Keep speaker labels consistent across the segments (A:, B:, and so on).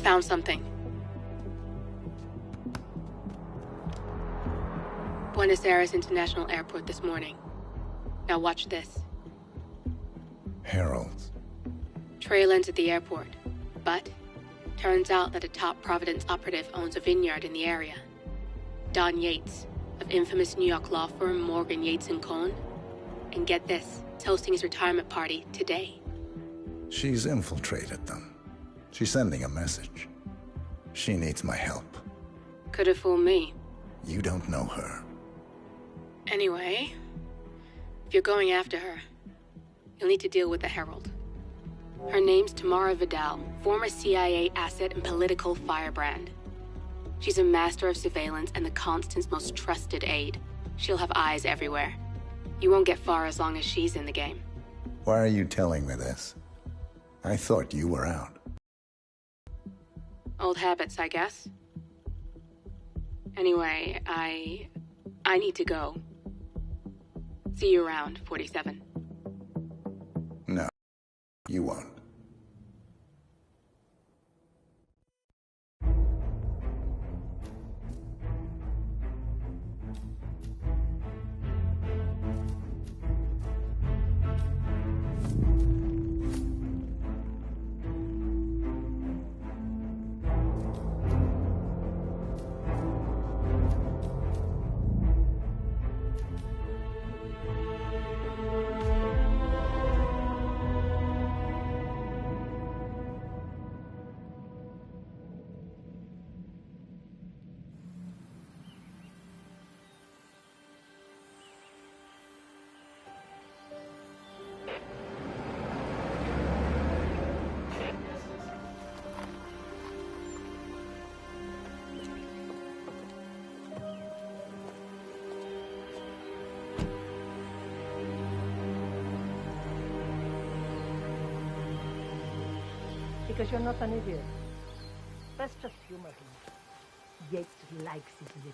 A: found something. Buenos Aires International Airport this morning. Now watch this.
B: Heralds.
A: Trail ends at the airport, but turns out that a top Providence operative owns a vineyard in the area. Don Yates, of infamous New York law firm Morgan, Yates & Cohn. And get this, is hosting his retirement party today.
B: She's infiltrated them. She's sending a message. She needs my help.
A: Could have fooled me.
B: You don't know her.
A: Anyway, if you're going after her, you'll need to deal with the Herald. Her name's Tamara Vidal, former CIA asset and political firebrand. She's a master of surveillance and the Constant's most trusted aide. She'll have eyes everywhere. You won't get far as long as she's in the game.
B: Why are you telling me this? I thought you were out.
A: Old habits, I guess. Anyway, I need to go. See you around, 47.
B: No, you won't.
C: Because you're not an idiot. Let's just humor him. Yates likes his little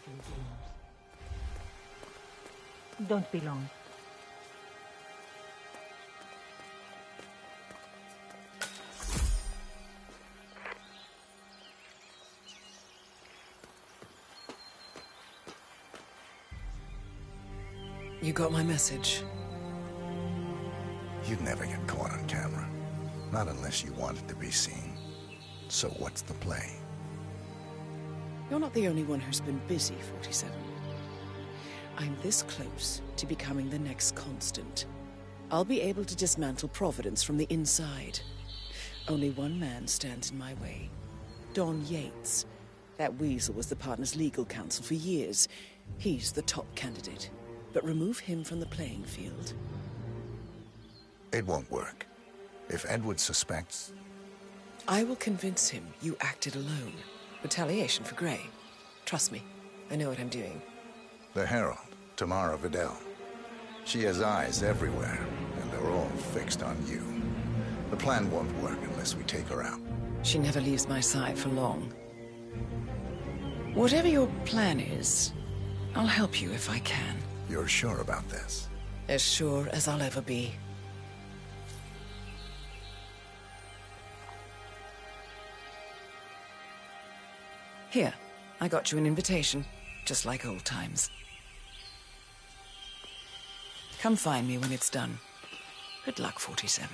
C: games. Don't be long.
D: You got my message.
B: You'd never get caught on camera. Not unless you wanted to be seen. So what's the play?
D: You're not the only one who's been busy, 47. I'm this close to becoming the next Constant. I'll be able to dismantle Providence from the inside. Only one man stands in my way. Don Yates. That weasel was the partner's legal counsel for years. He's the top candidate. But remove him from the playing field.
B: It won't work. If Edward suspects...
D: I will convince him you acted alone. Retaliation for Gray. Trust me, I know what I'm doing.
B: The Herald, Tamara Vidal. She has eyes everywhere, and they're all fixed on you. The plan won't work unless we take her out.
D: She never leaves my side for long. Whatever your plan is, I'll help you if I can.
B: You're sure about this?
D: As sure as I'll ever be. Here, I got you an invitation, just like old times. Come find me when it's done. Good luck, 47.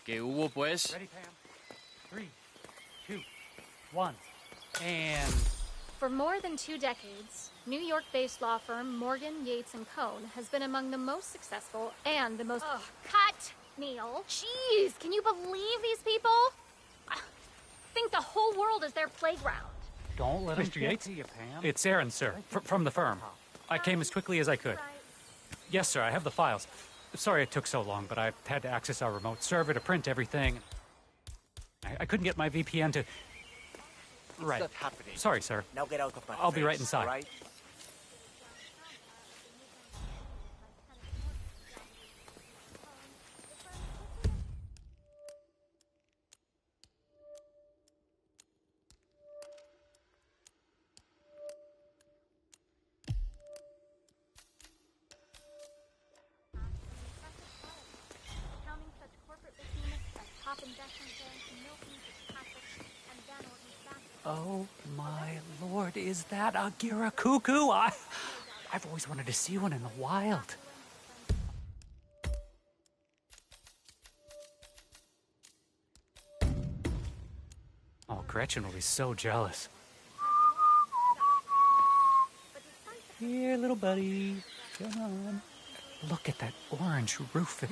E: ¿Qué hubo, pues?
F: Ready, Pam? 3, 2, 1, and...
G: For more than 2 decades, New York-based law firm Morgan, Yates & Cohn has been among the most successful and the most...
H: Ugh, cut, Neil. Jeez, can you believe these people? I think the whole world is their playground.
F: Don't let
I: Mr.
F: him
I: Yates?
F: get to you, Pam.
I: It's Aaron, sir, from the firm. I came as quickly as I could. Yes, sir, I have the files. Sorry it took so long, but I had to access our remote server to print everything. I I couldn't get my VPN to... Right.
J: What's happening?
I: Sorry, sir.
J: Now get out of my
I: I'll be right
J: face,
I: inside.
J: all right?
I: Oh my lord, is that a Giracuckoo? I've always wanted to see one in the wild. Oh, Gretchen will be so jealous. Here, little buddy. Come on. Look at that orange roof.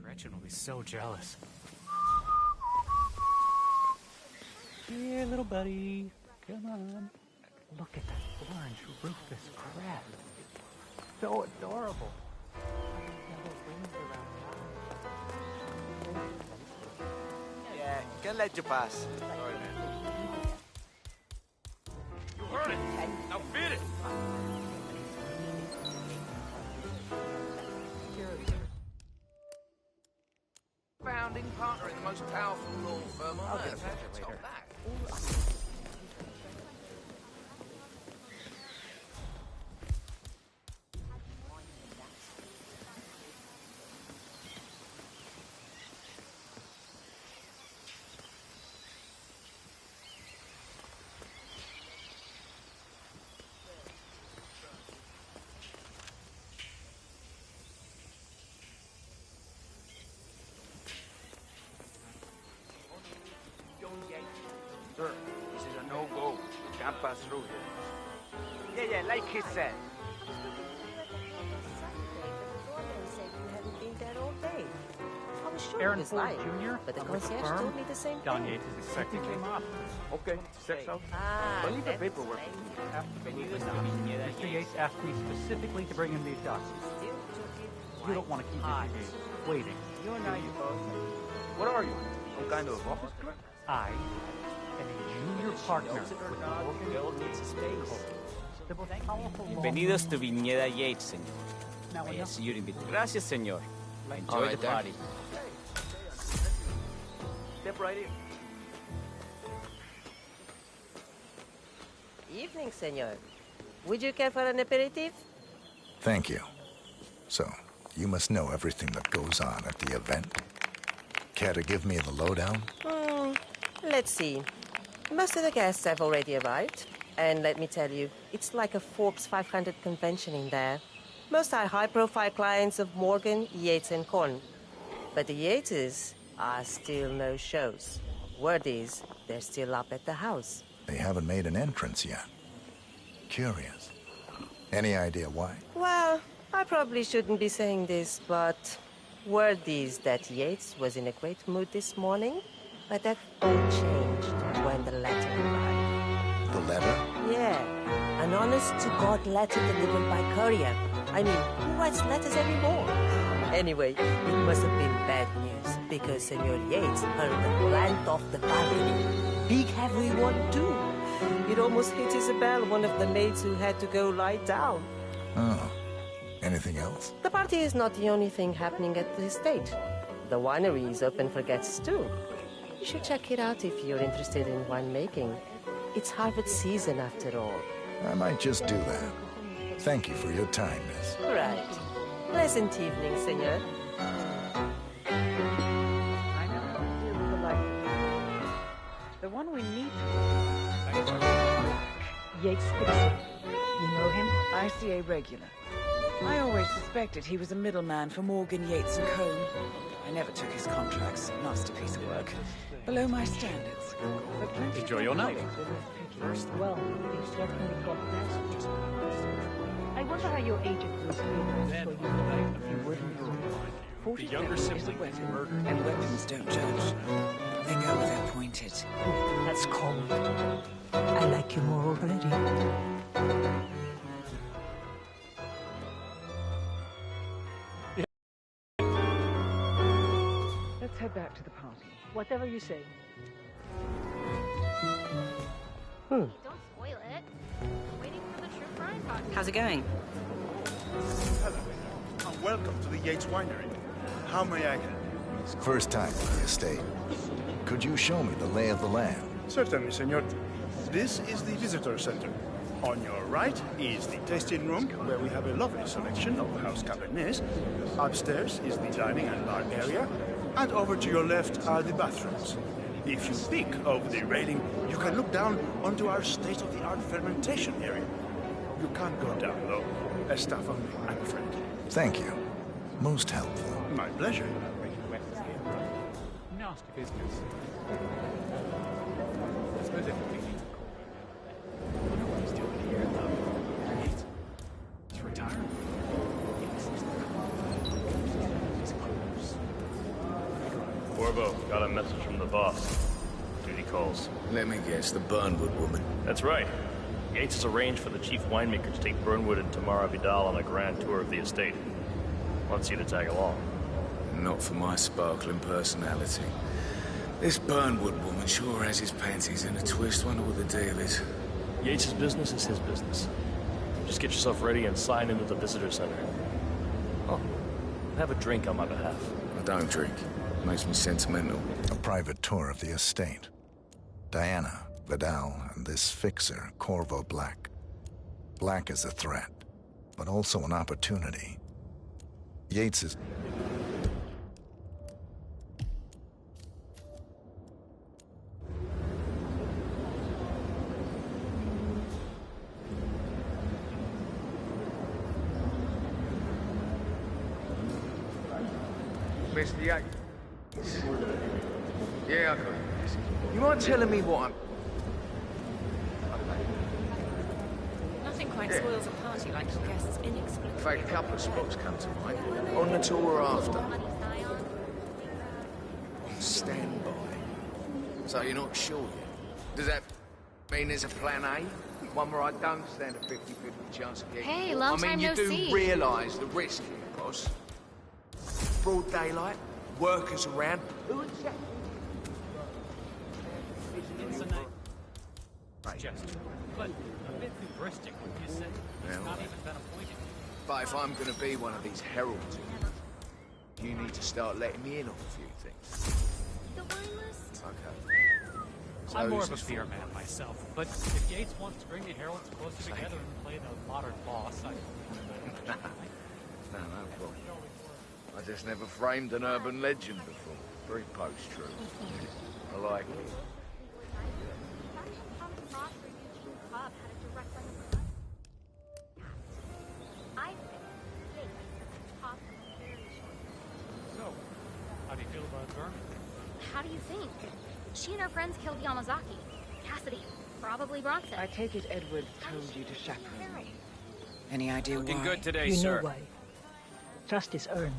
I: Gretchen will be so jealous. Here, little buddy. Come on. Look at that orange rufous crab. So adorable.
J: Yeah, can't let you pass. Sorry, man.
K: You heard it. Now beat it. Founding partner in the most powerful law firm on earth. How do you top that?
J: Sir, this is a no-go. Can't pass through here. Yeah, like he said.
F: Aaron Ford Jr.
L: But the
F: I'm with
L: concierge
F: firm.
L: told me the same
F: John
L: thing.
F: Yates is expecting him up.
J: Okay, checks out.
L: Ah,
J: I'll leave the
L: that's
J: paperwork.
F: Mr. Yates asked me specifically to bring him these documents. You don't want to keep Mr. Yates waiting.
J: You and I, you both. What are you? Some kind of office clerk?
F: I am a junior partner with Morgan Yates. The most powerful law
M: Bienvenidos to Viñeda Yates, señor.
F: Now,
M: Vaya, señor invitado. Gracias, señor. Enjoy the party.
J: Step right in.
L: Evening, senor. Would you care for an aperitif?
B: Thank you. So, you must know everything that goes on at the event. Care to give me the lowdown?
L: Let's see. Most of the guests have already arrived. And let me tell you, it's like a Forbes 500 convention in there. Most are high-profile clients of Morgan, Yates, and Korn. But the Yateses are still no shows. Word is, they're still up at the house.
B: They haven't made an entrance yet. Curious. Any idea why?
L: Well, I probably shouldn't be saying this, but word is that Yates was in a great mood this morning, but that all changed when the letter arrived.
B: The letter?
L: Yeah, an honest-to-God letter delivered by courier. I mean, who writes letters anymore? Anyway, it must have been bad news, because Senor Yates hurled a plant off the balcony. Big heavy one, too. It almost hit Isabel, one of the maids who had to go lie down.
B: Oh. Anything else?
L: The party is not the only thing happening at the estate. The winery is open for guests, too. You should check it out if you're interested in winemaking. It's harvest season, after all.
B: I might just do that. Thank you for your time, miss.
L: Right. Pleasant evening, senor.
N: I know. Dear like the one we need to. Yates Dixon. You know him?
D: ICA regular. I always suspected he was a middleman for Morgan, Yates and Cohn. I never took his contracts. Nasty piece of work. Below my standards.
I: Enjoy your night.
C: Well, it's definitely got messages. I wonder how your agent was feeling for you. If you wouldn't.
N: 47
D: younger
N: is a
D: sibling was
N: weapon,
D: murdered.
N: and weapons don't judge. They go where they're pointed.
C: That's cold. I like you more already.
N: Let's head back to the party.
C: Whatever you say.
G: Don't spoil it. I'm waiting for the true crime podcast.
O: How's it going?
P: Hello, and welcome to the Yates Winery. How may I help you?
B: First time on the estate. Could you show me the lay of the land?
P: Certainly, senor. This is the visitor center. On your right is the tasting room, where we have a lovely selection of house cabernets. Upstairs is the dining and bar area, and over to your left are the bathrooms. If you peek over the railing, you can look down onto our state-of-the-art fermentation area. You can't go down, though. As staff only, I'm afraid.
B: Thank you. Most helpful.
P: My pleasure.
I: Nasty business. Specifically, I know what he's doing here, though. He's retired. He's close.
Q: Corvo, got a message from the boss. Duty calls.
R: Let me guess, the Burnwood woman.
Q: That's right. Yates has arranged for the chief winemaker to take Burnwood and Tamara Vidal on a grand tour of the estate. Wants you to tag along.
R: Not for my sparkling personality. This Burnwood woman sure has his panties in a twist. Wonder what the deal is.
Q: Yates' business is his business. Just get yourself ready and sign into the visitor center. Oh, have a drink on my behalf.
R: I don't drink. Makes me sentimental.
B: A private tour of the estate. Diana, Vidal, and this fixer, Corvo Black. Black is a threat, but also an opportunity. Yates is...
J: Mr. Yates. Yeah, I got it. You mind telling me what I'm...
O: Nothing quite spoils a party like your guests inexplicably.
J: In fact, a couple of spots come to mind. On the tour or after. On standby. So you're not sure yet? Does that mean there's a plan A? One where I don't stand a 50-50 chance of getting
G: Hey,
J: caught?
G: long
J: I mean,
G: time
J: you
G: no
J: do
G: see.
J: realise the risk here, boss. Broad daylight, workers around. Who exactly?
I: It's a nice suggestion, but a bit hubristic, would you say? He's not even been appointed.
J: But if I'm going to be one of these heralds, you need to start letting me in on a few things.
G: The wine list?
J: Okay. So
I: I'm more
J: who's
I: of a
J: this
I: fear
J: for?
I: man myself, but if Yates wants to bring the heralds closer together and play the modern boss, I...
J: No problem. I just never framed an urban legend before. Very post-true. I like it.
I: So, how do you feel about Vermin?
G: How do you think? She and her friends killed Yamazaki. Cassidy. Probably Bronson.
N: I take it Edward told you to chaperone me.
D: Any idea
O: Looking
D: why?
O: good today,
C: You
O: sir.
C: know why. Trust is earned.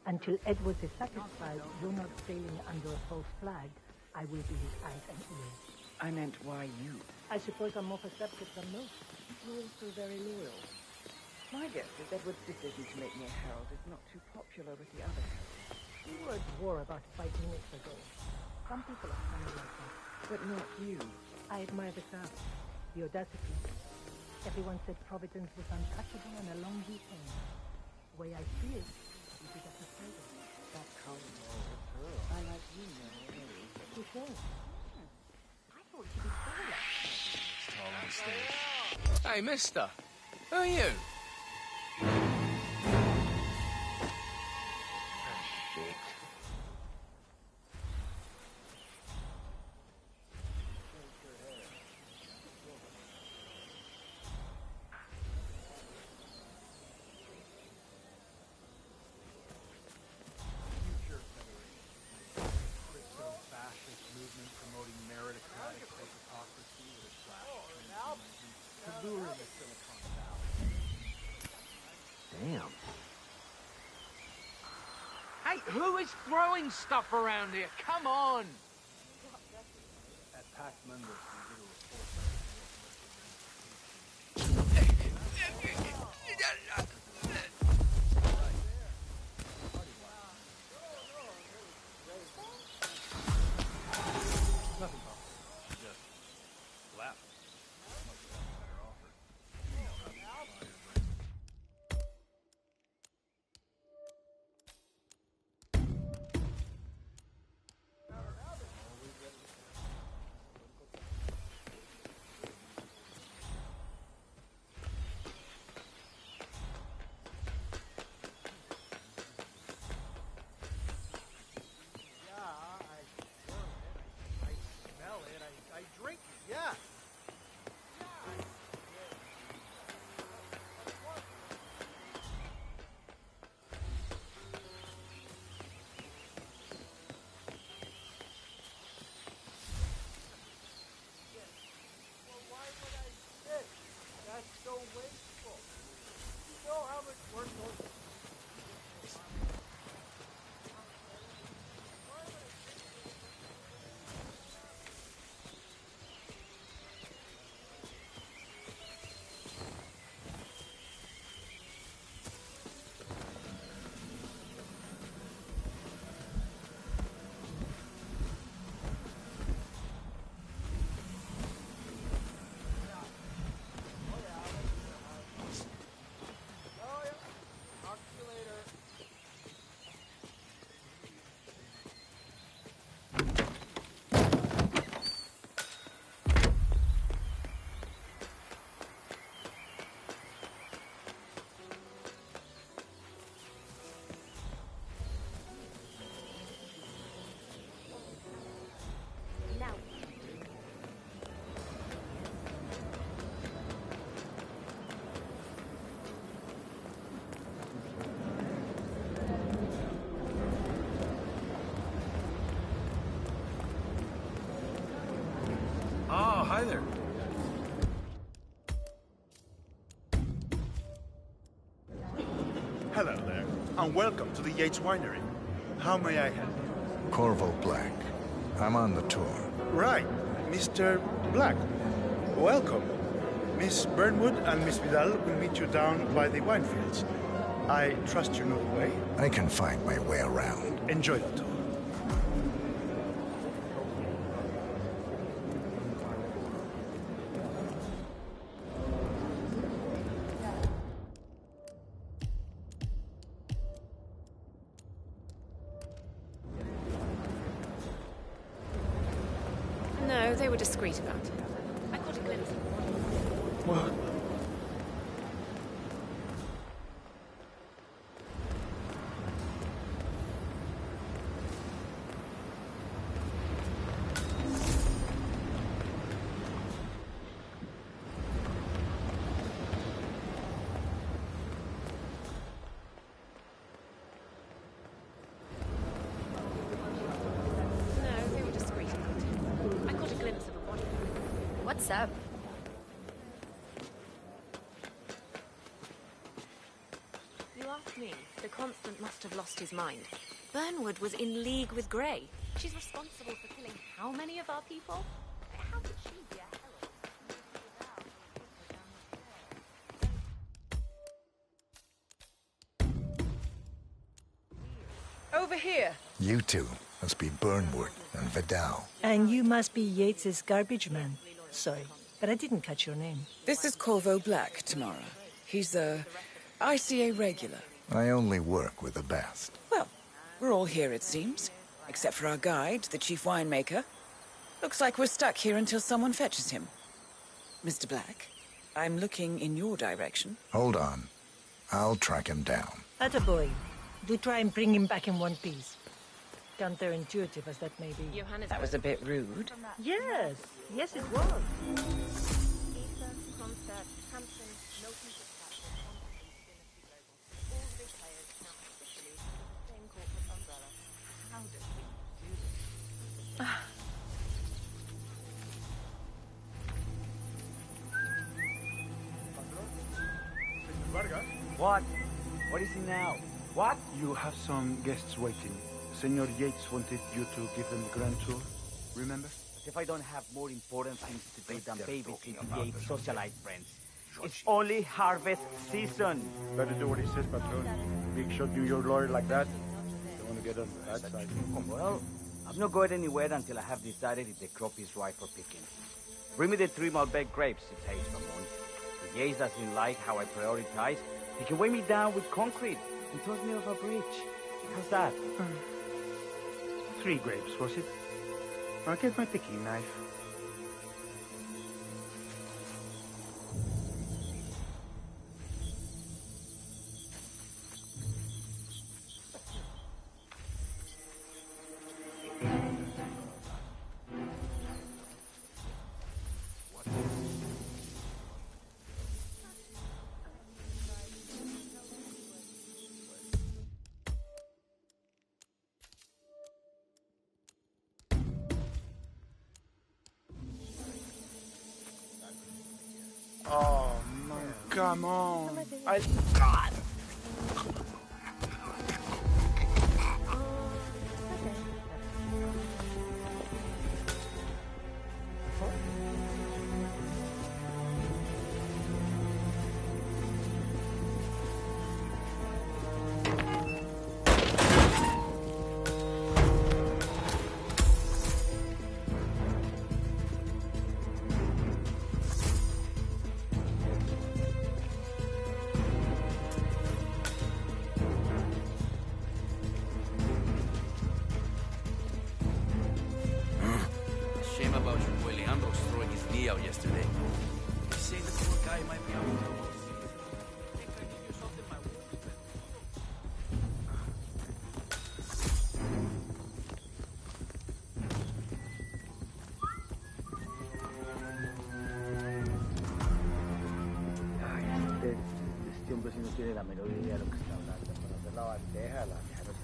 C: Until Edward is satisfied you're not sailing under a false flag, I will be his eyes and ears.
N: I meant why you.
C: I suppose I'm more perceptive than most.
N: You're also very loyal. My guess is Edward's decision to make me a herald is not too popular with the others.
C: You were at war about 5 minutes ago. Some people are funny like that.
N: But not you.
C: I admire the craft, the audacity. Everyone said Providence was untouchable and along these ends. The way I see it, you did us a favor.
N: That comes over. I like you now already.
C: You think? I thought you'd be taller.
J: It's tall on stage. Hey, mister. Who are you? Shit.
F: Crypto-fascist movement promoting meritocratic hypocrisy with a slash to lure the Silicon Valley.
J: Damn.
K: Who is throwing stuff around here? Come on!
F: At Pac members, we did a report. Nothing, Pop. Just laugh. Must have a better offer. You know how these fires break. I drink it, yeah. Well, why would I sit? That's so wasteful. You know how much work goes.
Q: Oh, hi there.
P: Hello there, and welcome to the Yates Winery. How may I help you?
B: Corvo Black. I'm on the tour.
P: Right, Mr. Black. Welcome. Miss Burnwood and Miss Vidal will meet you down by the wine fields. I trust you know the way.
B: I can find my way around.
P: Enjoy the tour.
O: No, they were discreet about it. I caught a glimpse of one.
P: What?
O: No, they were discreet about it. I caught a glimpse of a body.
G: What's up?
O: You ask me, the Constant must have lost his mind. Burnwood was in league with Grey. She's responsible for killing how many of our people? How could she be a herald?
D: Over here.
B: You two must be Burnwood and Vidal.
C: And you must be Yates's garbage man. Sorry, but I didn't catch your name.
D: This is Corvo Black, Tamara. He's a ICA regular.
B: I only work with the best.
D: Well, we're all here, it seems. Except for our guide, the chief winemaker. Looks like we're stuck here until someone fetches him. Mr. Black, I'm looking in your direction.
B: Hold on. I'll track him down.
C: Attaboy. Do try and bring him back in one piece. Counterintuitive as that may be.
D: That was a bit rude.
C: Yes. Yes, it was.
F: What? What do you see now?
P: What? You have some guests waiting. Senor Yates wanted you to give them the grand tour, remember?
S: But if I don't have more important things to do than babysit Yates' socialite friends. It's only harvest season.
P: Better do what he says, Patron. Big shot you your lawyer like that. Don't want to get on the bad side.
S: Well, I'm not going anywhere until I have decided if the crop is ripe for picking. Bring me the 3 Malbec grapes to taste, Ramon. If Yates doesn't like how I prioritize, he can weigh me down with concrete and toss me off a bridge. How's that?
P: 3 grapes, was it? I'll get my picking knife. Oh, man, come on. God!
K: Shame about your boy Leandro's throwing his knee out yesterday. They say the poor guy might be out for the whole season. Think I give you something my wounds,
S: Ay, este hombre si no tiene la menor idea de lo que está hablando. Para hacer la bandeja, la dejaron.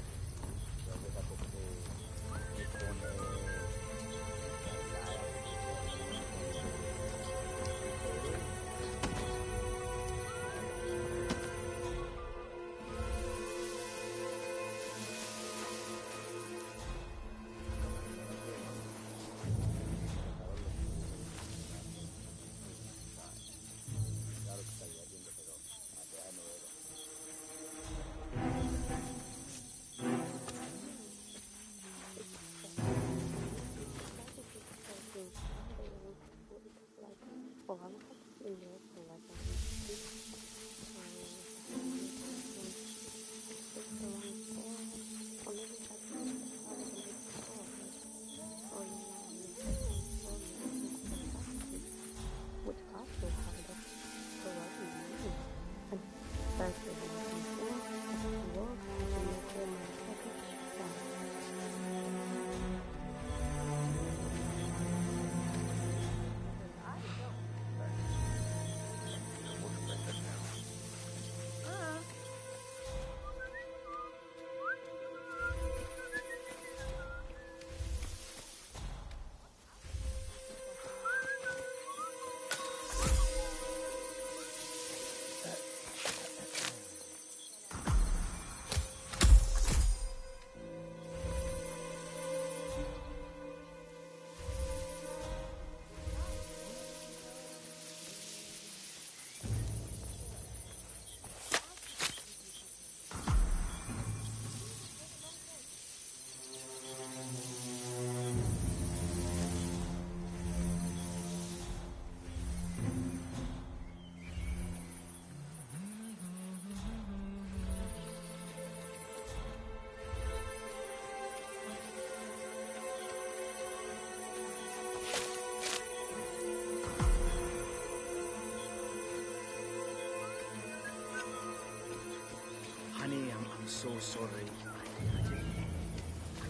S: Honey, I'm so sorry. I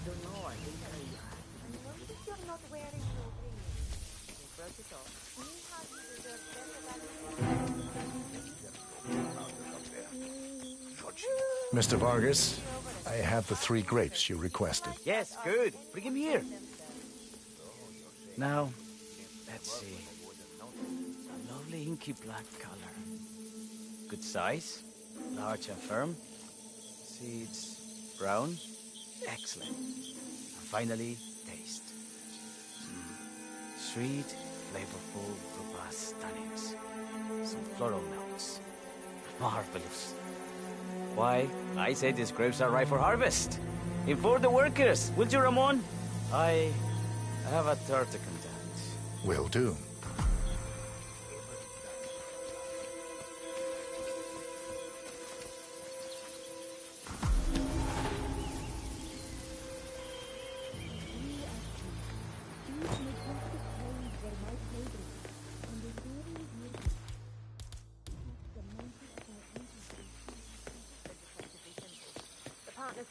S: don't know. I think
H: Notice you're not wearing your ring. You broke it off. Meanwhile, you deserve better than...
B: Mr. Vargas, I have the 3 grapes you requested.
S: Yes, good. Bring him here. Now, let's see. A lovely inky black color. Good size, large and firm. seeds. Brown? Excellent. And finally, taste. Sweet, flavorful, robust tannins. Some floral notes. Marvelous. Why, I say these grapes are ripe for harvest. Inform the workers, will you, Ramon? I have a tour to conduct.
B: Will do.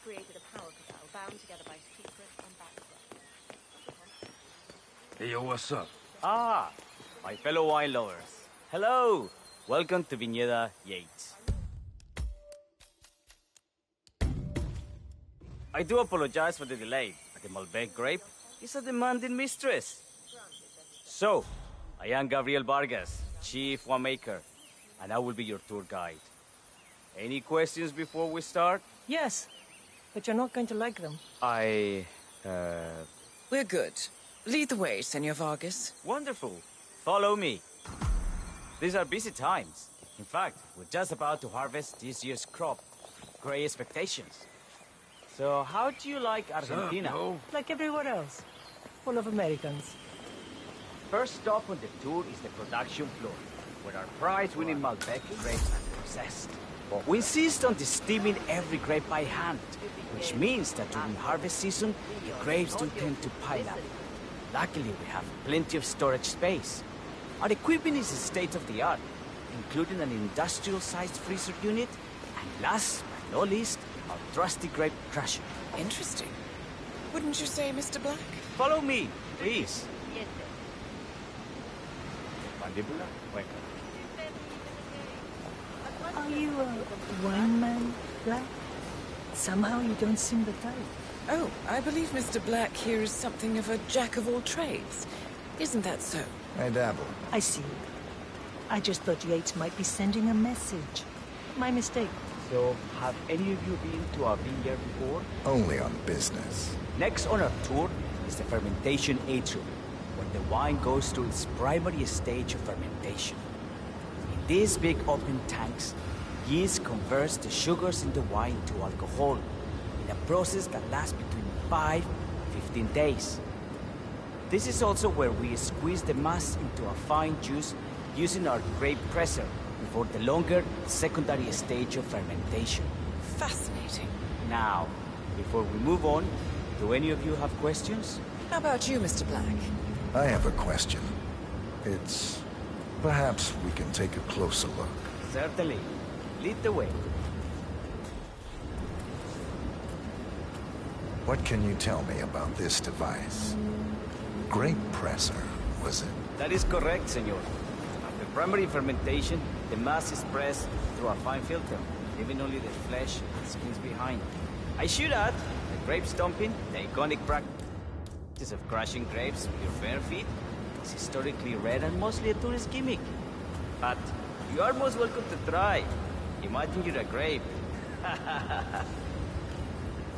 O: Created a power canal bound together by secret and background.
K: Hey, yo, what's up?
S: Ah, my fellow wine lovers. Hello. Welcome to Viñeda Yates. I do apologize for the delay, but the Malbec grape is a demanding mistress. So, I am Gabriel Vargas, Chief Winemaker, and I will be your tour guide. Any questions before we start?
C: Yes, but you're not going to like them.
D: We're good. Lead the way, Senor Vargas.
S: Wonderful. Follow me. These are busy times. In fact, we're just about to harvest this year's crop. Great expectations. So, how do you like Argentina?
C: Like everywhere else. Full of Americans.
S: First stop on the tour is the production floor, where our prize-winning Malbec grapes are processed. We insist on steaming every grape by hand, which means that during harvest season, the grapes do tend to pile up. Luckily, we have plenty of storage space. Our equipment is state-of-the-art, including an industrial-sized freezer unit, and last but not least, our trusty grape crusher.
D: Interesting. Wouldn't you say, Mr. Black?
S: Follow me, please. Yes, sir. Mandibula, welcome.
C: Are you a wine man, Black? Somehow you don't seem the type.
D: Oh, I believe Mr. Black here is something of a jack-of-all-trades. Isn't that so?
B: I dabble.
C: I see. I just thought Yates might be sending a message. My mistake.
S: So, have any of you been to a vineyard before?
B: Only on business.
S: Next on our tour is the fermentation atrium, where the wine goes through its primary stage of fermentation. In these big open tanks, yeast converts the sugars in the wine to alcohol, in a process that lasts between 5 and 15 days. This is also where we squeeze the mass into a fine juice using our grape presser before the longer secondary stage of fermentation.
D: Fascinating.
S: Now, before we move on, do any of you have questions?
D: How about you, Mr. Black?
B: I have a question. It's... perhaps we can take a closer look.
S: Certainly. Lead the way.
B: What can you tell me about this device? Grape presser, was it?
S: That is correct, senor. After primary fermentation, the mass is pressed through a fine filter, leaving only the flesh and skins behind. I should add, the grape stomping, the iconic practice of crushing grapes with your bare feet, is historically rare and mostly a tourist gimmick. But you are most welcome to try. Imagine you're a grape.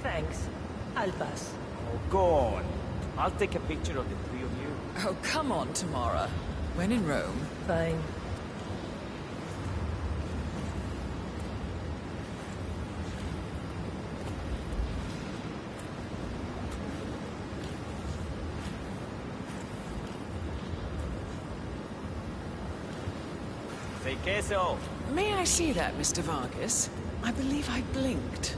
C: Thanks. I'll pass.
S: Oh, go on. I'll take a picture of the three of you.
D: Oh, come on, Tamara. When in Rome.
C: Fine.
S: Say queso.
D: May I see that, Mr. Vargas? I believe I blinked.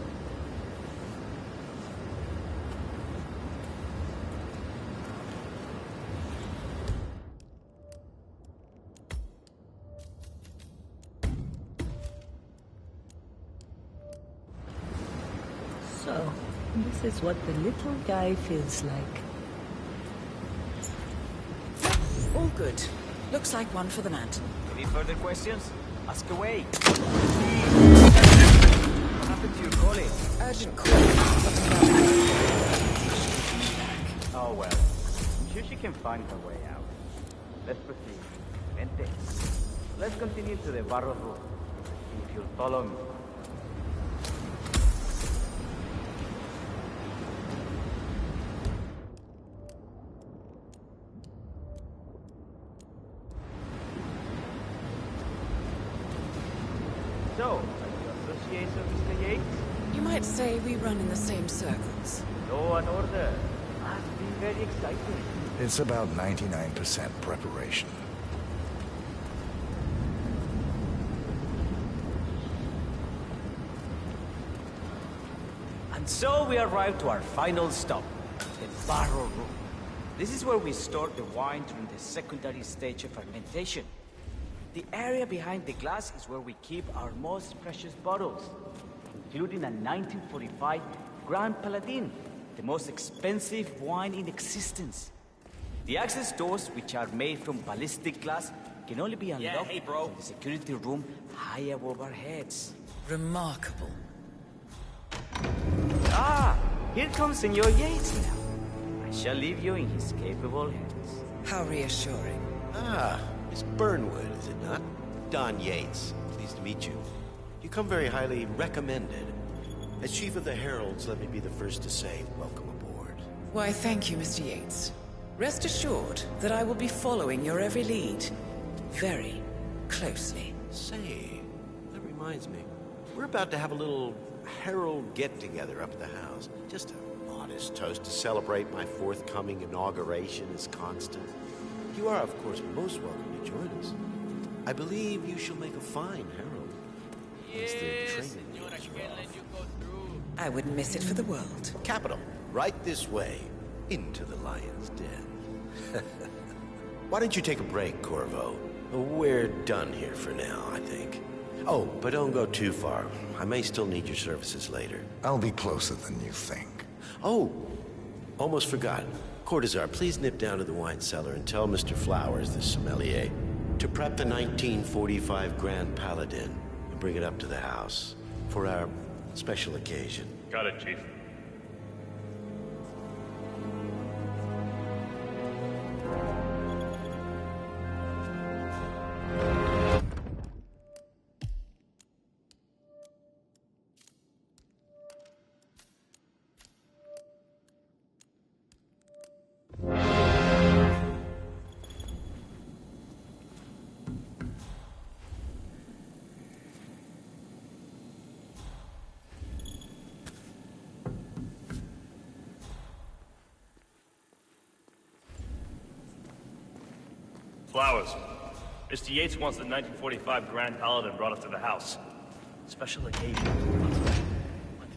C: So, this is what the little guy feels like.
D: All good. Looks like one for the mantle.
S: Any further questions? Ask away. What happened to your colleague?
D: Urgent call.
S: Oh well. I'm sure she can find her way out. Let's proceed. Vente. Let's continue to the Barro room. If you'll follow me. So, are you associates of Mr. Yates?
D: You might say we run in the same circles.
S: Law and order. Must be very exciting.
B: It's about 99% preparation.
M: And so we arrive to our final stop, the barrel room. This is where we store the wine during the secondary stage of fermentation. The area behind the glass is where we keep our most precious bottles, including a 1945 Grand Paladin, the most expensive wine in existence. The access doors, which are made from ballistic glass, can only be unlocked from the security room high above our heads.
D: Remarkable.
M: Ah, here comes Senor Yates now. I shall leave you in his capable hands.
D: How reassuring.
T: Ah, Miss Burnwood, is it not? Don Yates, pleased to meet you. You come very highly recommended. As Chief of the Heralds, let me be the first to say, welcome aboard.
D: Why, thank you, Mr. Yates. Rest assured that I will be following your every lead. Very closely.
T: Say, that reminds me. We're about to have a little Herald get-together up at the house. Just a modest toast to celebrate my forthcoming inauguration as Constant. You are, of course, most welcome to join us. I believe you shall make a fine Herald. Once the training wheels are off.
D: I wouldn't miss it for the world.
T: Capital. Right this way. Into the lion's den. Why don't you take a break, Corvo? We're done here for now, I think. Oh, but don't go too far. I may still need your services later.
B: I'll be closer than you think.
T: Oh, almost forgot. Cortazar, please nip down to the wine cellar and tell Mr. Flowers, the sommelier, to prep the 1945 Grand Paladin and bring it up to the house for our special occasion.
Q: Got it, Chief. Flowers. Mr. Yates wants the 1945 Grand Paladin brought up to the house. Special occasion.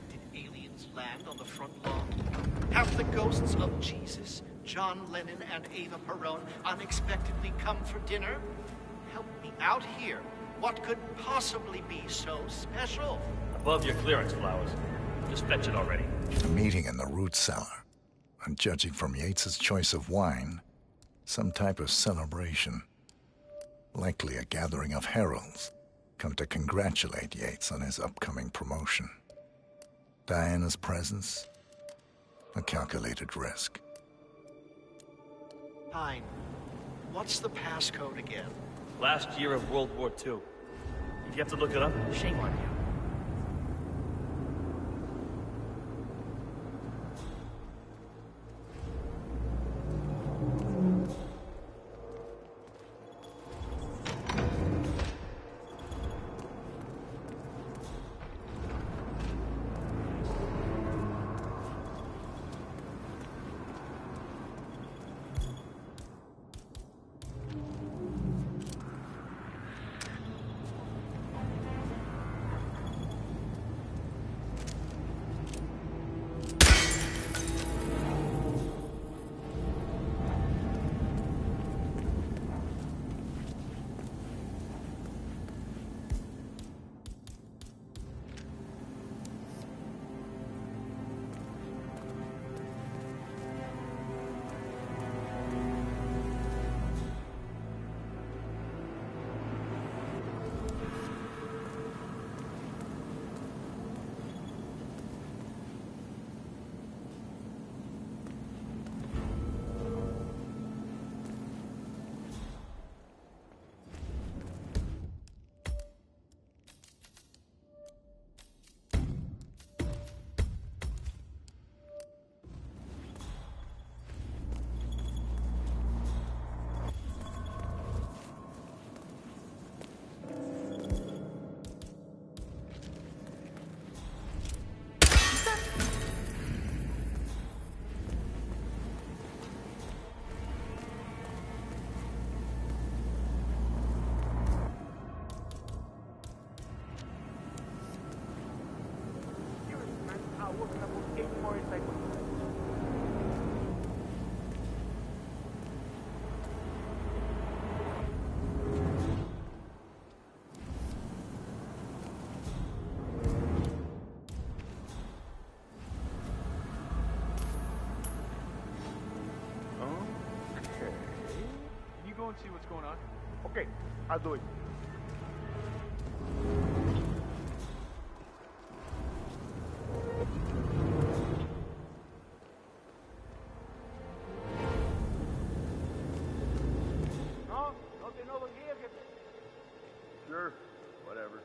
F: Did aliens land on the front lawn? Have the ghosts of Jesus, John Lennon, and Eva Perón unexpectedly come for dinner? Help me out here. What could possibly be so special?
Q: Above your clearance, Flowers. Just fetch it already.
B: A meeting in the root cellar. And judging from Yates's choice of wine, some type of celebration. Likely a gathering of heralds, come to congratulate Yates on his upcoming promotion. Diana's presence, a calculated risk.
F: Fine. What's the passcode again?
Q: Last year of World War II. If you have to look it up, shame on you.
P: and see what's going on? Okay, I'll do it. No, nothing over here. Sure, whatever.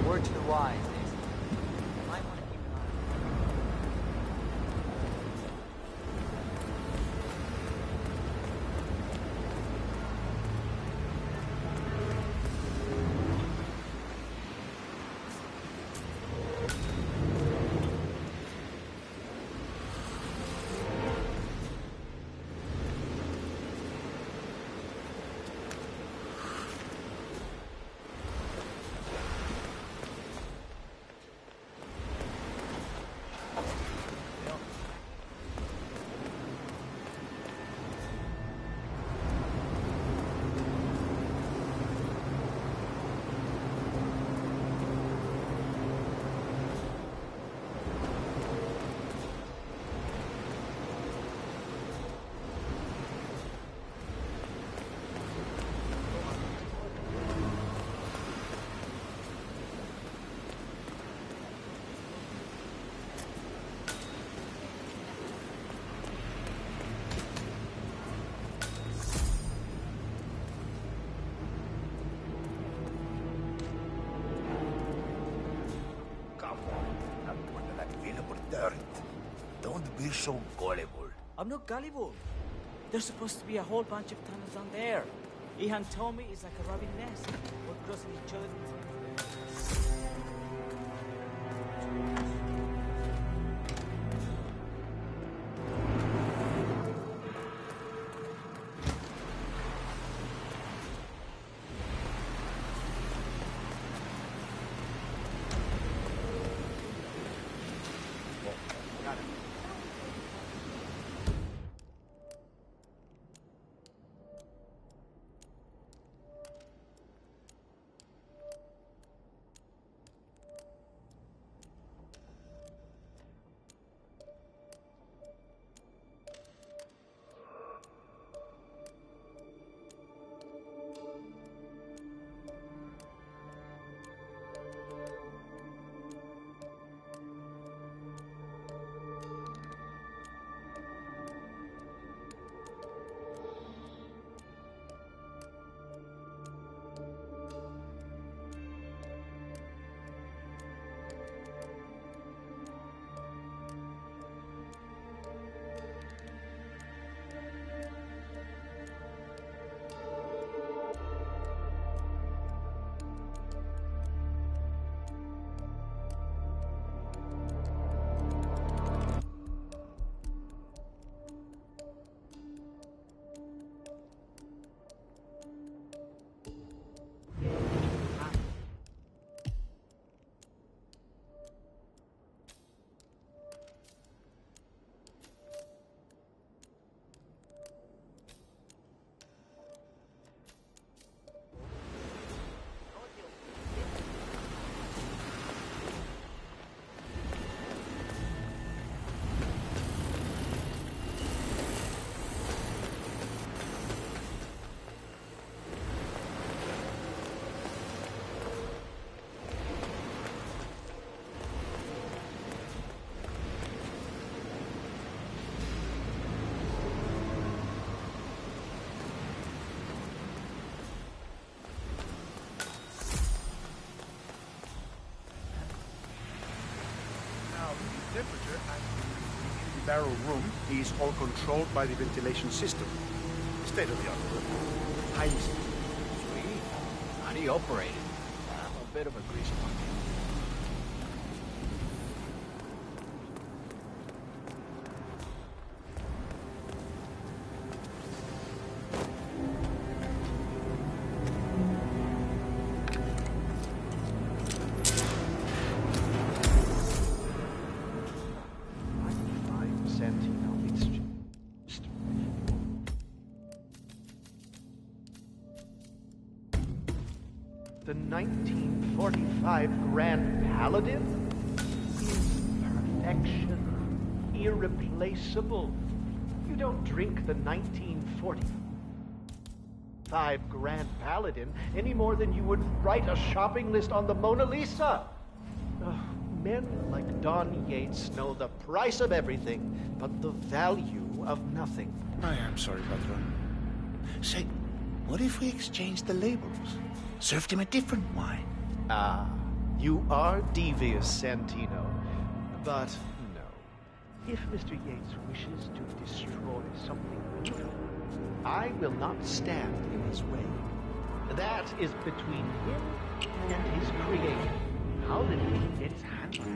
M: Word to the wise, eh? Might want to keep an eye
R: Don't be so gullible.
M: I'm not gullible. There's supposed to be a whole bunch of tunnels down there. Ihan told me it's like a rabbit nest. We're crossing each other.
P: temperature and the barrel room is all controlled by the ventilation system. State-of-the-art room. Highly secure.
E: Sweet. How do you operate it? I'm a bit of a grease monkey.
F: The 1945 Grand Paladin is perfection, irreplaceable. You don't drink the 1945 Grand Paladin any more than you would write a shopping list on the Mona Lisa. Men like Don Yates know the price of everything, but the value of nothing.
P: I am sorry, Patron.
T: Say, what if we exchange the labels? Served him a different wine.
F: Ah, you are devious, Santino. But no. If Mr. Yates wishes to destroy something beautiful, I will not stand in his way. That is between him and his creator.
P: How did he get his hands on it?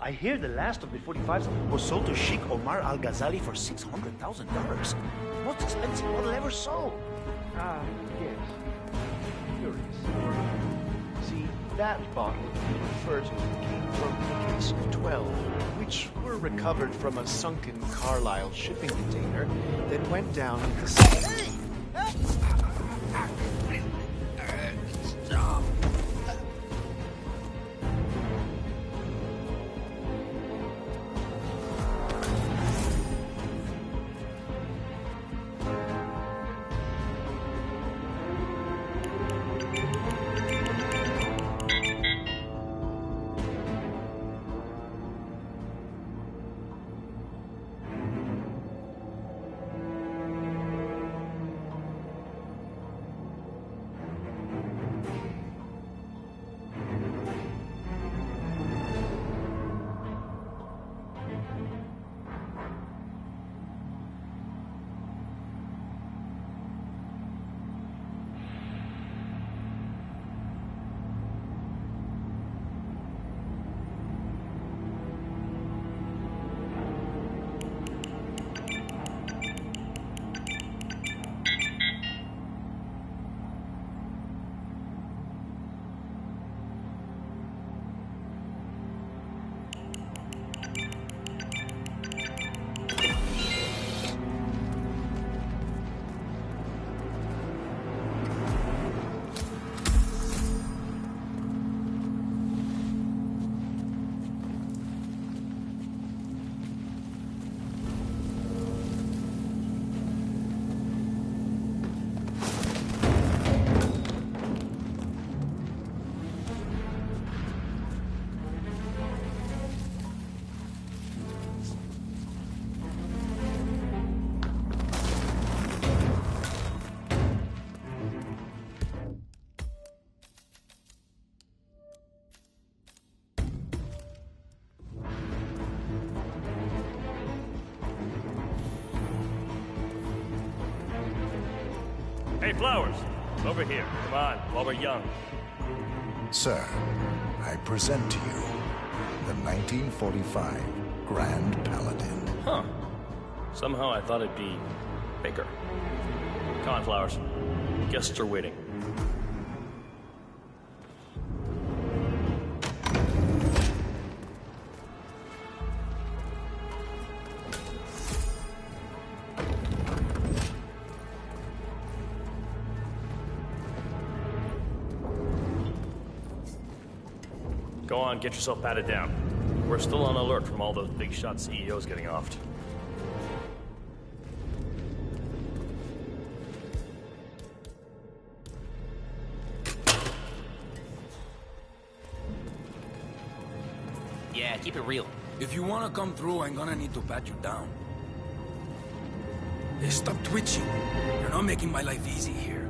P: I hear the last of the 45s was sold to Sheikh Omar Al-Ghazali for $600,000. Most expensive model ever sold.
F: Ah, yes. Curious. See, that bottle you refer to came from the case of 12, which were recovered from a sunken Carlisle shipping container, then went down the sea.
T: Stop!
Q: Hey, Flowers, over here. Come on, while we're young.
B: Sir, I present to you the 1945 Grand Paladin.
Q: Huh. Somehow I thought it'd be bigger. Come on, Flowers. Guests are waiting. Go on, get yourself patted down. We're still on alert from all those big shot CEOs getting offed.
K: Yeah, keep it real. If you want to come through, I'm gonna need to pat you down. Hey, stop twitching. You're not making my life easy here.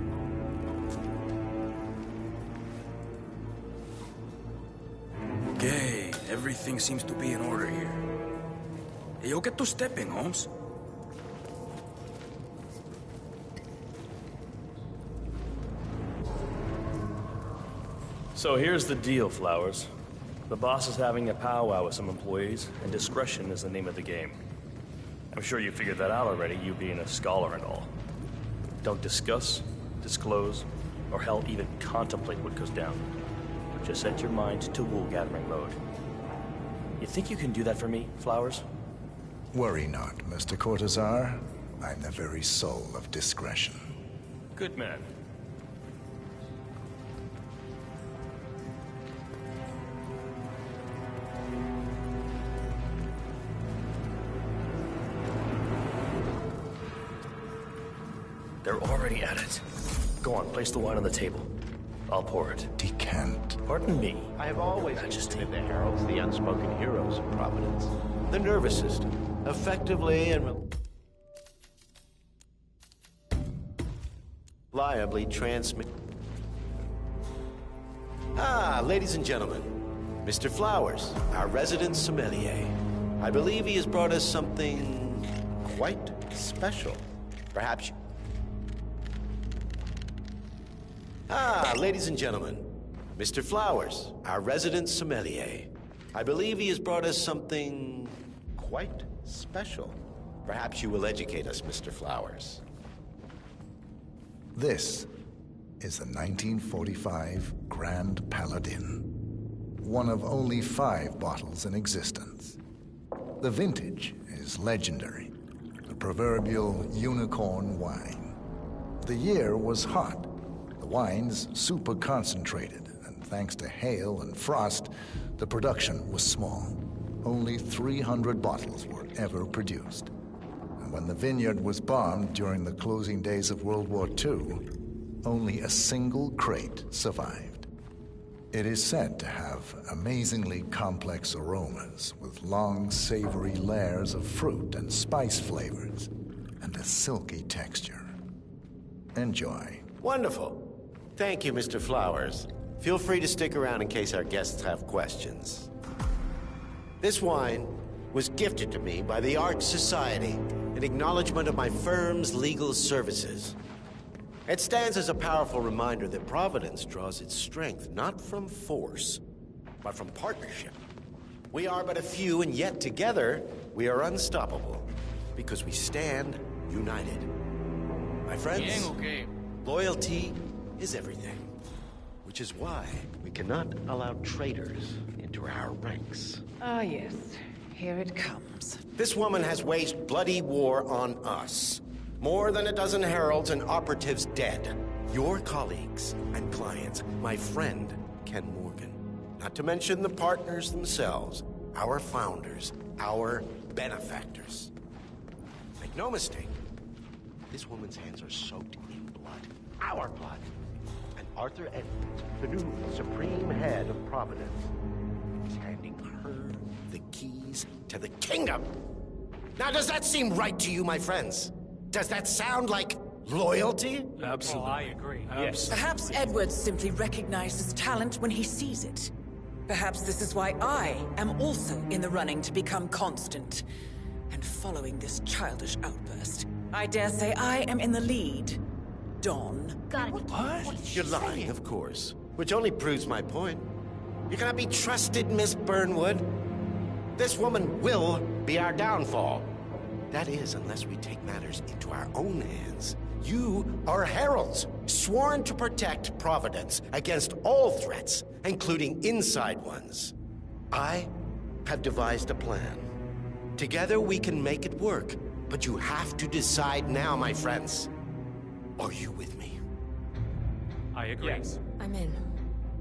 K: Okay, Everything seems to be in order here. Hey, yo, get to stepping, Holmes.
Q: So here's the deal, Flowers. The boss is having a powwow with some employees, and discretion is the name of the game. I'm sure you figured that out already, you being a scholar and all. Don't discuss, disclose, or hell, even contemplate what goes down. Just set your mind to wool-gathering mode. You think you can do that for me, Flowers?
B: Worry not, Mr. Cortazar. I'm the very soul of discretion.
Q: Good man. They're already at it. Go on, place the wine on the table. I'll pour it.
B: Decant.
Q: Pardon me.
T: I have always considered the heralds the unspoken heroes of Providence. The nervous system, effectively and reliably transmit. Ah, ladies and gentlemen, Mr. Flowers, our resident sommelier. I believe he has brought us something quite special. Perhaps you... Ah, ladies and gentlemen, Mr. Flowers, our resident sommelier. I believe he has brought us something quite special. Perhaps you will educate us, Mr. Flowers.
B: This is the 1945 Grand Paladin. One of only 5 bottles in existence. The vintage is legendary. The proverbial unicorn wine. The year was hot. The wine's super concentrated, and thanks to hail and frost, the production was small. Only 300 bottles were ever produced. And when the vineyard was bombed during the closing days of World War II, only a single crate survived. It is said to have amazingly complex aromas with long, savory layers of fruit and spice flavors, and a silky texture. Enjoy.
T: Wonderful. Thank you, Mr. Flowers. Feel free to stick around in case our guests have questions. This wine was gifted to me by the Art Society in acknowledgement of my firm's legal services. It stands as a powerful reminder that Providence draws its strength not from force, but from partnership. We are but a few, and yet together we are unstoppable because we stand united. My friends, loyalty is everything, which is why we cannot allow traitors into our ranks.
D: Ah, yes. Here it comes.
T: This woman has waged bloody war on us. More than a dozen heralds and operatives dead. Your colleagues and clients, my friend, Ken Morgan. Not to mention the partners themselves, our founders, our benefactors. Make no mistake, this woman's hands are soaked in blood. Our blood. And Arthur Edwards, the new supreme head of Providence, is handing her the keys to the kingdom. Now, does that seem right to you, my friends? Does that sound like loyalty?
Q: Absolutely.
I: Oh, I agree.
Q: Yes.
D: Perhaps Edwards simply recognizes talent when he sees it. Perhaps this is why I am also in the running to become constant. And following this childish outburst, I dare say I am in the lead. Don.
T: You're lying, of course. Which only proves my point. You cannot be trusted, Miss Burnwood. This woman will be our downfall. That is, unless we take matters into our own hands. You are heralds, sworn to protect Providence against all threats, including inside ones. I have devised a plan. Together we can make it work, but you have to decide now, my friends. Are you with me?
I: I agree.
O: Yes. I'm in.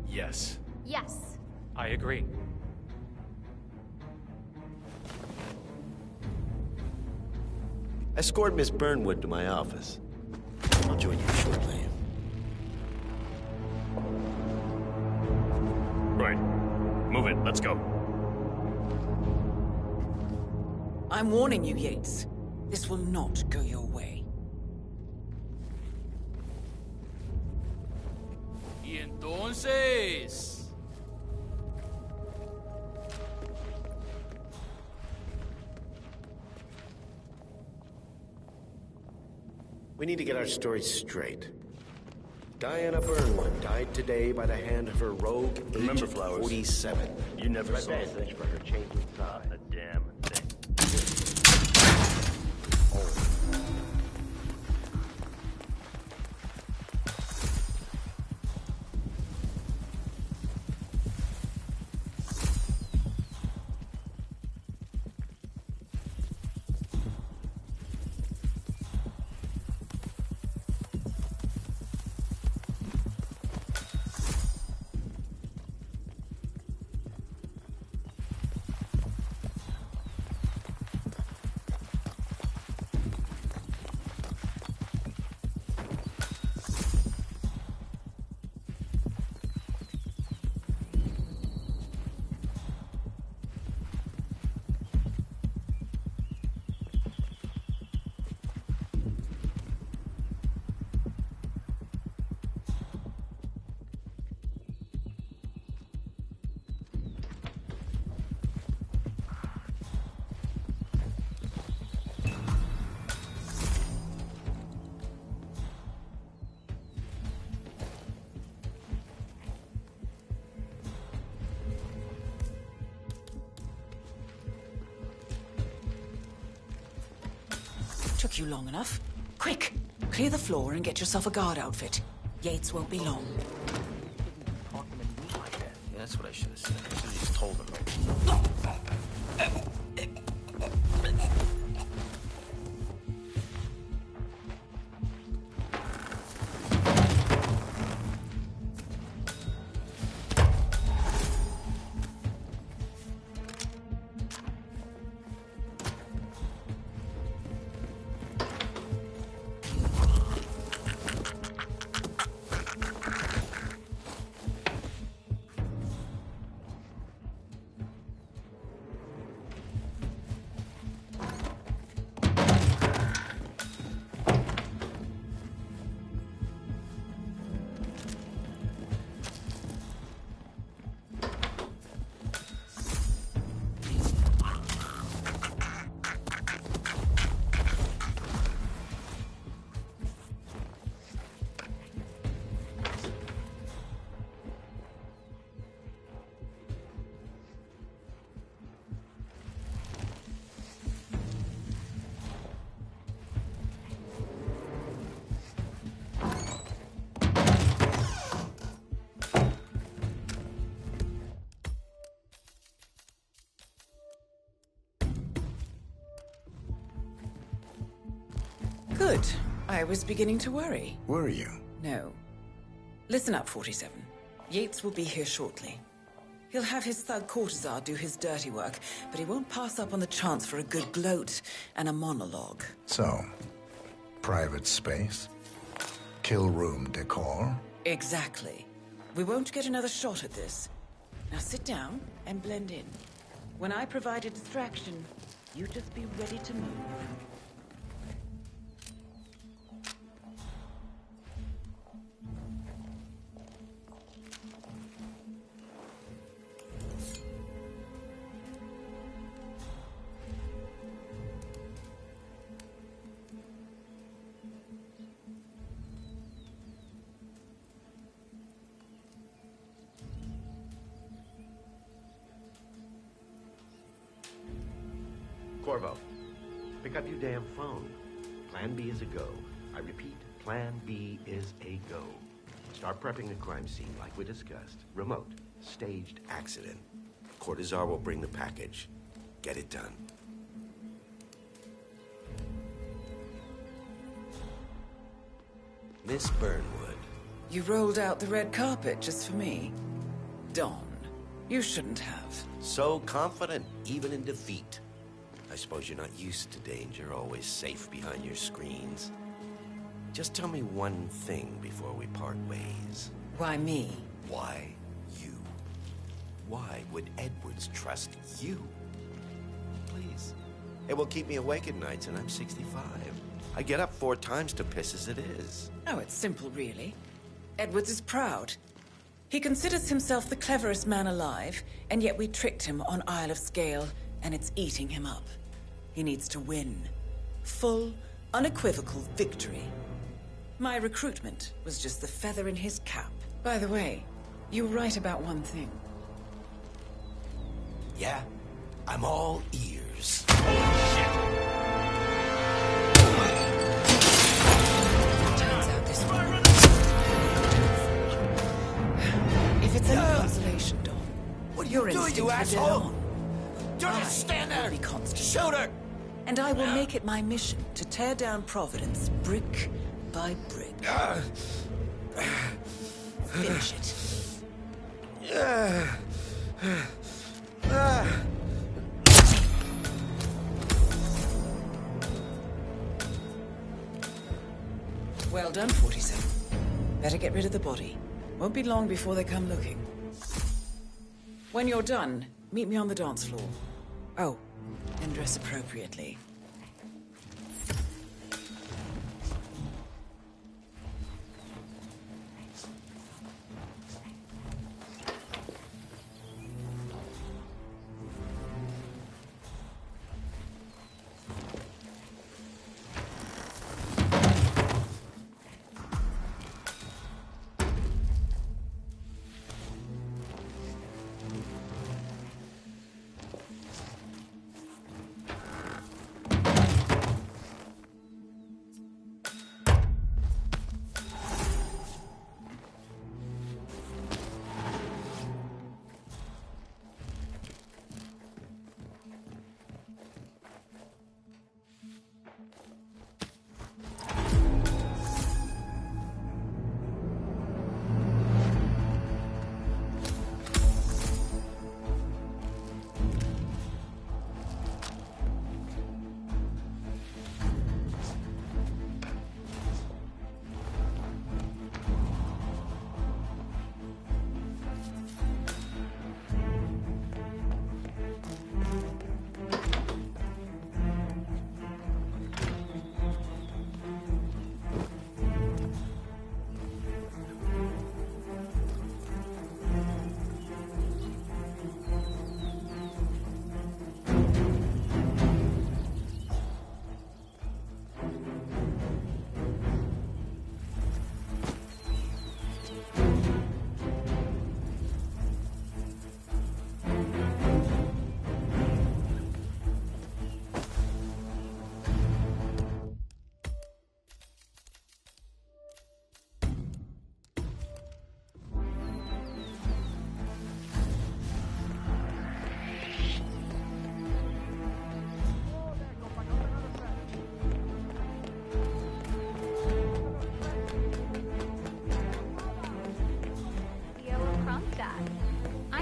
Q: Yes.
O: Yes.
I: I agree.
T: Escort Miss Burnwood to my office. I'll join you shortly.
Q: Right. Move it. Let's go.
D: I'm warning you, Yates. This will not go your way.
K: Y entonces...
T: We need to get our story straight. Diana Burnwood died today by the hand of her rogue
Q: Remember,
T: agent
Q: Flowers,
T: 47.
Q: You never saw
T: Revenge for her changing side.
Q: a damn thing.
D: Took you long enough. Quick! Clear the floor and get yourself a guard outfit. Yates won't be long.
J: Yeah, that's what I should have said. I should have just told him.
D: Good. I was beginning to worry.
B: Were you?
D: No. Listen up, 47. Yates will be here shortly. He'll have his thug courtesan do his dirty work, but he won't pass up on the chance for a good gloat and a monologue.
B: So, private space? Kill room decor?
D: Exactly. We won't get another shot at this. Now sit down and blend in. When I provide a distraction, you just be ready to move.
T: Corvo, pick up your damn phone. Plan B is a go. I repeat, Plan B is a go. Start prepping the crime scene like we discussed. Remote, staged accident. Cortazar will bring the package. Get it done. Miss Burnwood.
D: You rolled out the red carpet just for me. Don, you shouldn't have.
T: So confident, even in defeat. I suppose you're not used to danger, always safe behind your screens. Just tell me one thing before we part ways.
D: Why me?
T: Why you? Why would Edwards trust you? Please. It will keep me awake at nights, and I'm 65. I get up 4 times to piss as it is.
D: Oh, it's simple, really. Edwards is proud. He considers himself the cleverest man alive, and yet we tricked him on Isle of Scale, and it's eating him up. He needs to win. Full, unequivocal victory. My recruitment was just the feather in his cap. By the way, you were right about one thing.
U: Yeah? I'm all ears.
D: If it's any consolation, Don,
U: what are
D: your
U: you doing, you
D: instincts are dead
U: asshole?
D: on.
U: Don't stand there!
D: Be constant.
U: Shoot her!
D: And I will make it my mission to tear down Providence brick by brick. Finish it. Well done, 47. Better get rid of the body. Won't be long before they come looking. When you're done, meet me on the dance floor. Oh, and dress appropriately.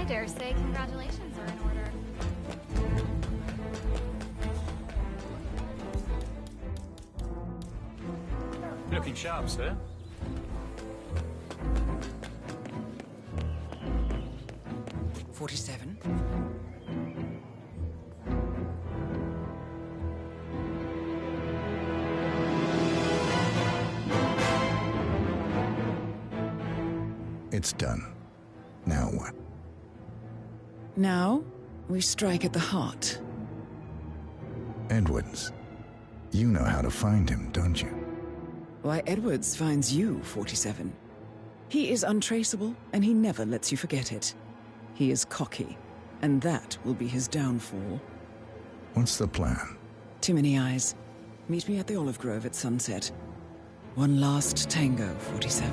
G: I dare say congratulations are in order.
I: Looking sharp, sir.
D: "47?
B: It's done. Now what?
D: Now, we strike at the heart.
B: Edwards. You know how to find him, don't you?
D: Why, Edwards finds you, 47. He is untraceable, and he never lets you forget it. He is cocky, and that will be his downfall.
B: What's the plan?
D: Too many eyes. Meet me at the Olive Grove at sunset. One last tango, 47.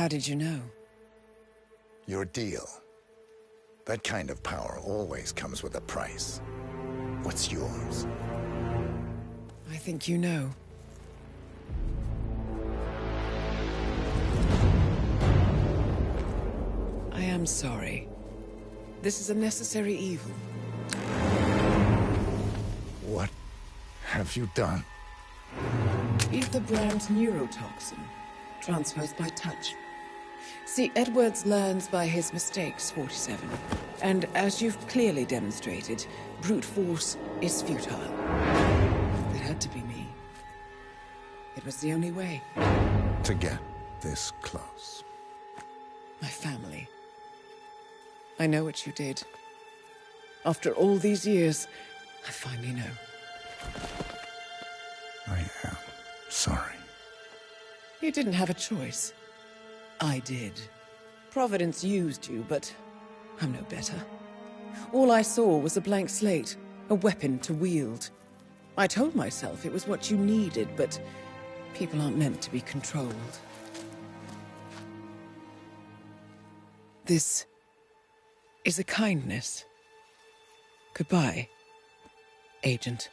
D: How did you know?
B: Your deal. That kind of power always comes with a price. What's yours?
D: I think you know. I am sorry. This is a necessary evil.
B: What have you done?
D: Ether brand neurotoxin. Transfers by touch. See, Edwards learns by his mistakes, 47. And as you've clearly demonstrated, brute force is futile. It had to be me. It was the only way.
B: To get this close.
D: My family. I know what you did. After all these years, I finally know.
B: I am sorry.
D: You didn't have a choice. I did. Providence used you, but I'm no better. All I saw was a blank slate, a weapon to wield. I told myself it was what you needed, but people aren't meant to be controlled. This is a kindness. Goodbye, Agent.